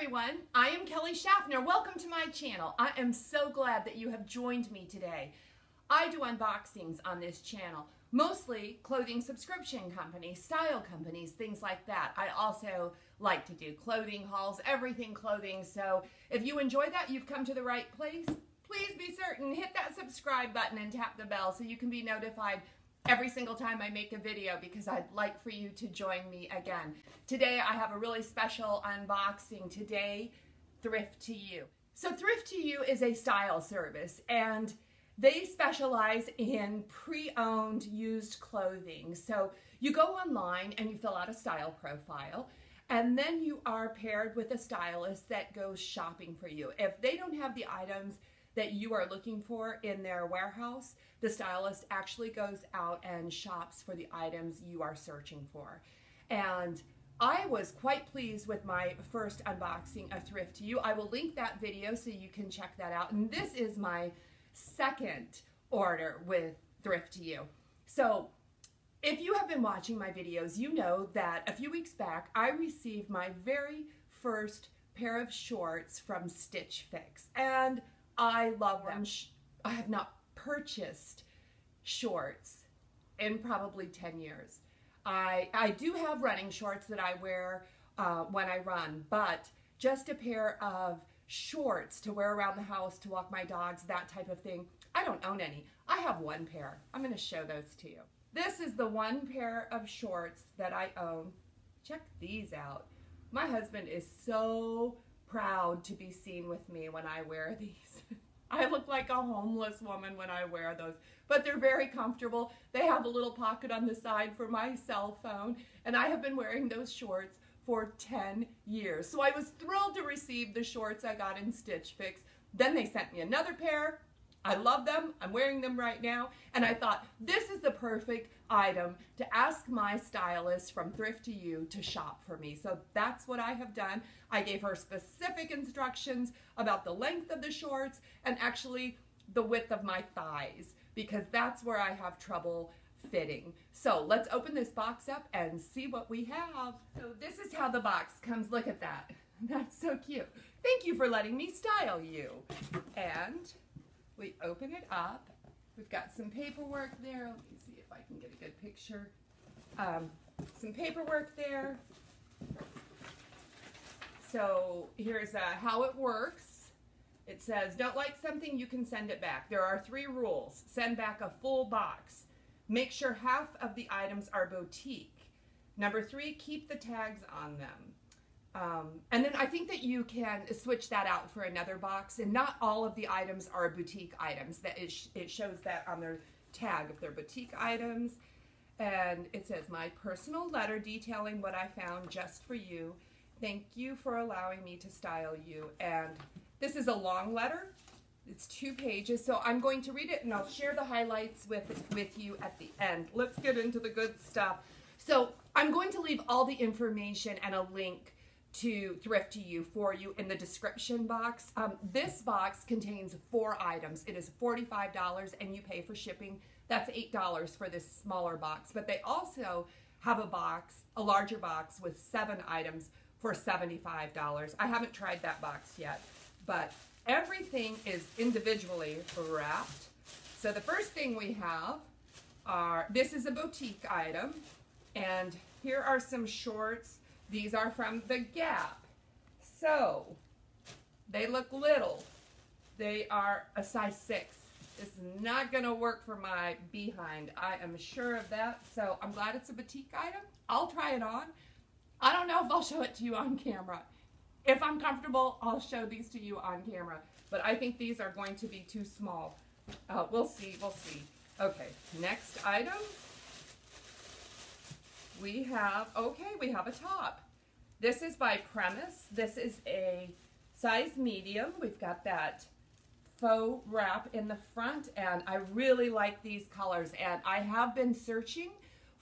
everyone, I am Kelly Schaffner. Welcome to my channel. I am so glad that you have joined me today. I do unboxings on this channel, mostly clothing subscription companies, style companies, things like that. I also like to do clothing hauls, everything clothing. So if you enjoy that, you've come to the right place. Please be certain, hit that subscribe button and tap the bell so you can be notified every single time I make a video, because I'd like for you to join me again. Today I have a really special unboxing. Today, Thrift2You. So Thrift2You is a style service, and they specialize in pre-owned used clothing. So you go online and you fill out a style profile, and then you are paired with a stylist that goes shopping for you. If they don't have the items that you are looking for in their warehouse, the stylist actually goes out and shops for the items you are searching for. And I was quite pleased with my first unboxing of Thrift2You. I will link that video so you can check that out. And this is my second order with Thrift2You. So if you have been watching my videos, you know that a few weeks back I received my very first pair of shorts from Stitch Fix, and I love them. I have not purchased shorts in probably 10 years. I do have running shorts that I wear when I run, but just a pair of shorts to wear around the house, to walk my dogs, that type of thing, I don't own any. I have one pair. I'm going to show those to you. This is the one pair of shorts that I own. Check these out. My husband is so proud to be seen with me when I wear these. I look like a homeless woman when I wear those, but they're very comfortable. They have a little pocket on the side for my cell phone, and I have been wearing those shorts for 10 years. So I was thrilled to receive the shorts I got in Stitch Fix. Then they sent me another pair. I love them. I'm wearing them right now. And I thought, this is the perfect item to ask my stylist from Thrift2You to shop for me. So that's what I have done. I gave her specific instructions about the length of the shorts and actually the width of my thighs, because that's where I have trouble fitting. So let's open this box up and see what we have. So this is how the box comes. Look at that. That's so cute. Thank you for letting me style you. And we open it up. We've got some paperwork there. Let me see if I can get a good picture. Some paperwork there. So here's how it works. It says, don't like something, you can send it back. There are 3 rules. Send back a full box. Make sure half of the items are boutique. Number 3, keep the tags on them. And then I think that you can switch that out for another box, and not all of the items are boutique items. That it shows that on their tag if they're boutique items. And it says, my personal letter detailing what I found just for you. Thank you for allowing me to style you. And this is a long letter. It's 2 pages, so I'm going to read it and I'll share the highlights with you at the end. Let's get into the good stuff. So I'm going to leave all the information and a link to Thrift2You for you in the description box. This box contains 4 items. It is $45 and you pay for shipping. That's $8 for this smaller box. But they also have a larger box with 7 items for $75. I haven't tried that box yet, but everything is individually wrapped. So the first thing we have this is a boutique item, and here are some shorts. These are from the Gap. So they look little. They are a size 6. This is not gonna work for my behind. I am sure of that. So I'm glad it's a boutique item. I'll try it on. I don't know if I'll show it to you on camera. If I'm comfortable, I'll show these to you on camera. But I think these are going to be too small. We'll see, we'll see. Okay, next item. We have a top. This is by Premise. This is a size medium. We've got that faux wrap in the front, and I really like these colors. And I have been searching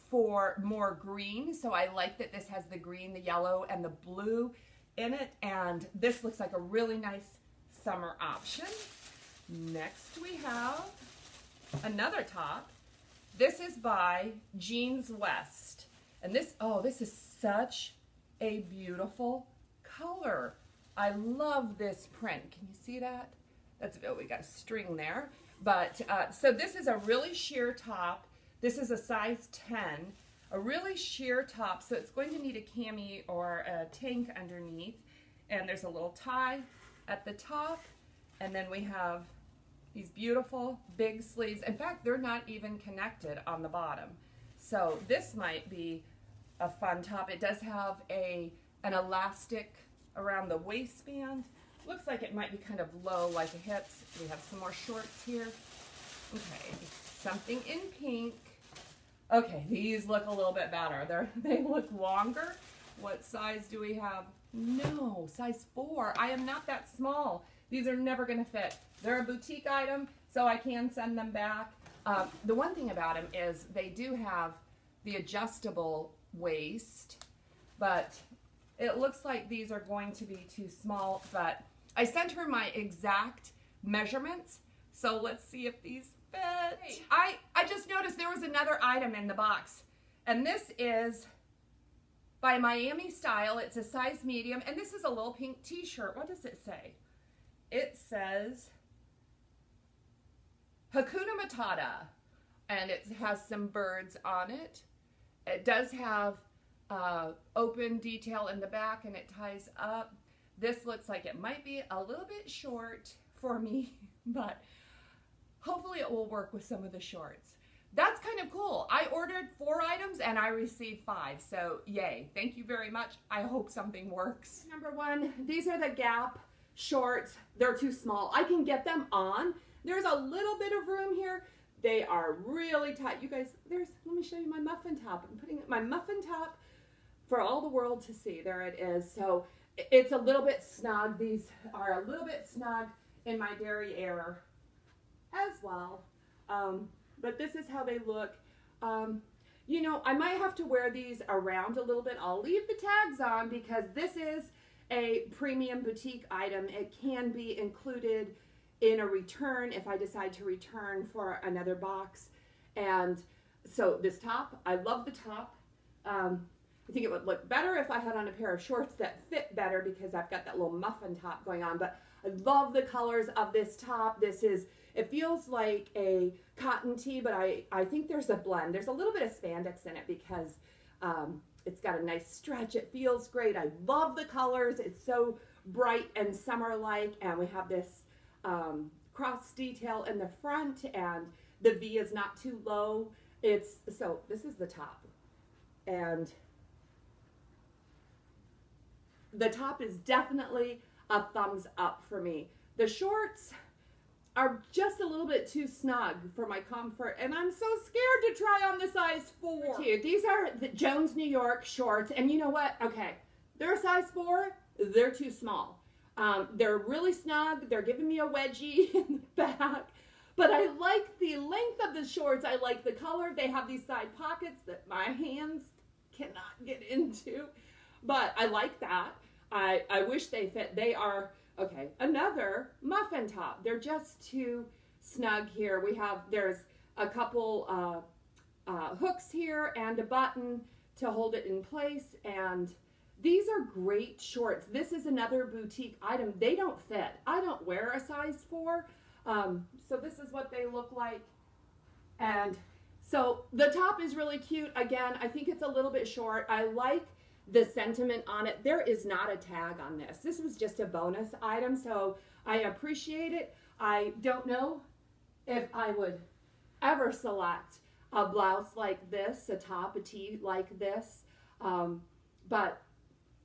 for more green, so I like that this has the green, the yellow, and the blue in it, and this looks like a really nice summer option. Next we have another top. This is by Jeans West, and this is such a beautiful color. I love this print. Can you see that? That's, oh, we got a string there. But, so this is a really sheer top. This is a size 10, a really sheer top. So it's going to need a cami or a tank underneath. And there's a little tie at the top. And then we have these beautiful big sleeves. In fact, they're not even connected on the bottom. So this might be a fun top. It does have an elastic around the waistband. Looks like it might be kind of low like the hips. We have some more shorts here. Okay, something in pink. Okay, these look a little bit better. They look longer. What size do we have? No, size 4. I am not that small. These are never going to fit. They're a boutique item, so I can send them back. The one thing about them is they do have the adjustable waist, but it looks like these are going to be too small. But I sent her my exact measurements, so let's see if these fit. I just noticed there was another item in the box, and this is by Miami Style. It's a size medium, and this is a little pink t-shirt. What does it say? It says Hakuna Matata, and it has some birds on it. It does have open detail in the back, and it ties up. This looks like it might be a little bit short for me, but hopefully it will work with some of the shorts. That's kind of cool. I ordered 4 items and I received 5, so yay. Thank you very much. I hope something works. Number 1, these are the Gap shorts. They're too small. I can get them on. There's a little bit of room here. They are really tight. You guys, let me show you my muffin top. I'm putting my muffin top for all the world to see. There it is. So it's a little bit snug. These are a little bit snug in my derriere as well. But this is how they look. You know, I might have to wear these around a little bit. I'll leave the tags on because this is a premium boutique item. It can be included in a return if I decide to return for another box. And so this top, I love the top. I think it would look better if I had on a pair of shorts that fit better because I've got that little muffin top going on. But I love the colors of this top. It feels like a cotton tee, but I think there's a blend. There's a little bit of spandex in it because it's got a nice stretch. It feels great. I love the colors. It's so bright and summer-like, and we have this cross detail in the front, and the V is not too low. So this is the top, and the top is definitely a thumbs up for me. The shorts are just a little bit too snug for my comfort, and I'm so scared to try on the size 4. These are the Jones New York shorts, and you know what? Okay, they're a size 4. They're too small. They're really snug. They're giving me a wedgie in the back, but I like the length of the shorts. I like the color. They have these side pockets that my hands cannot get into, but I like that. I wish they fit. They are, okay, another muffin top. They're just too snug here. There's a couple hooks here and a button to hold it in place, and these are great shorts. This is another boutique item. They don't fit. I don't wear a size 4, so this is what they look like. And so the top is really cute. Again, I think it's a little bit short. I like the sentiment on it. There is not a tag on this. This was just a bonus item, so I appreciate it. I don't know if I would ever select a blouse like this, a top, a tee like this, but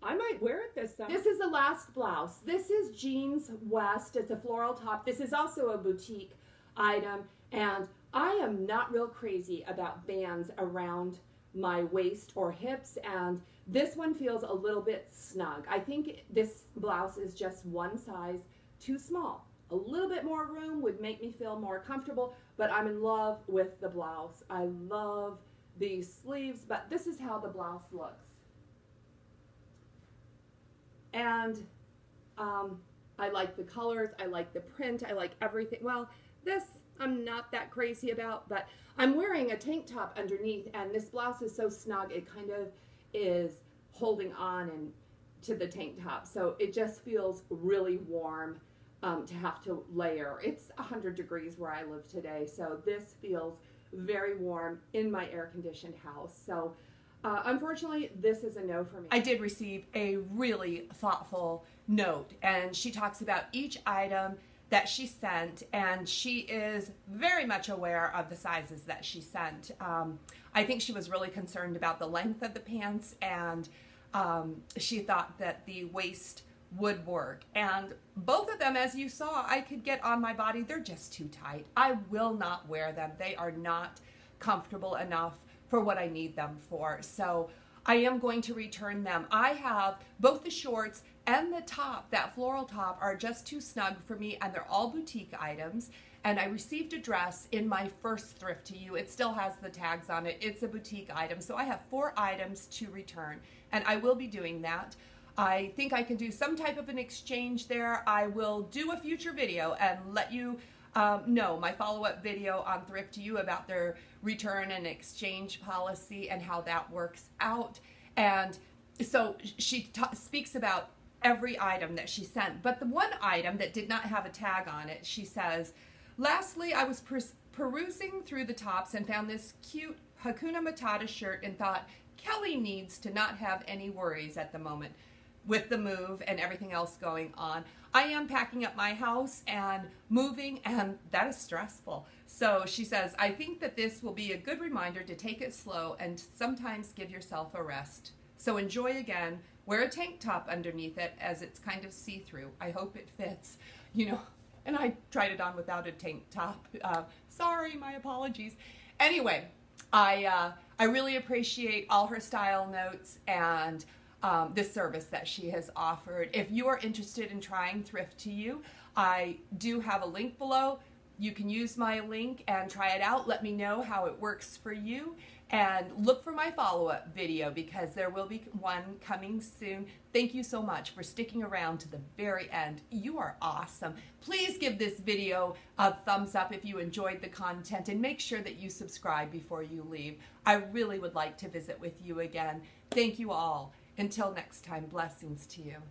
I might wear it this summer. This is the last blouse. This is Jeans West. It's a floral top. This is also a boutique item, and I am not real crazy about bands around my waist or hips, and this one feels a little bit snug. I think this blouse is just one size too small. A little bit more room would make me feel more comfortable, but I'm in love with the blouse. I love these sleeves, but this is how the blouse looks. And I like the colors, I like the print, I like everything. Well, this I'm not that crazy about, but I'm wearing a tank top underneath, and this blouse is so snug, it kind of is holding on and to the tank top. So it just feels really warm to have to layer. It's 100 degrees where I live today, so this feels very warm in my air-conditioned house. So unfortunately, this is a no for me. I did receive a really thoughtful note, and she talks about each item that she sent, and she is very much aware of the sizes that she sent. I think she was really concerned about the length of the pants, and she thought that the waist would work. And both of them, as you saw, I could get on my body. They're just too tight. I will not wear them. They are not comfortable enough for what I need them for. So I am going to return them. I have both the shorts and the top, that floral top, are just too snug for me, and they're all boutique items. And I received a dress in my first Thrift2You. It still has the tags on it. It's a boutique item. So I have 4 items to return, and I will be doing that. I think I can do some type of an exchange there. I will do a future video and let you know, my follow-up video on Thrift2You about their return and exchange policy and how that works out. And so she speaks about every item that she sent. But the one item that did not have a tag on it, she says, lastly, I was perusing through the tops and found this cute Hakuna Matata shirt and thought, Kelly needs to not have any worries at the moment with the move and everything else going on. I am packing up my house and moving, and that is stressful. So she says, I think that this will be a good reminder to take it slow and sometimes give yourself a rest. So enjoy again. Wear a tank top underneath it as it's kind of see-through. I hope it fits, you know, and I tried it on without a tank top. Sorry, my apologies. Anyway, I really appreciate all her style notes and this service that she has offered. If you are interested in trying Thrift2You, I do have a link below. You can use my link and try it out. Let me know how it works for you, and look for my follow-up video because there will be one coming soon. Thank you so much for sticking around to the very end. You are awesome. Please give this video a thumbs up if you enjoyed the content, and make sure that you subscribe before you leave. I really would like to visit with you again. Thank you all. Until next time, blessings to you.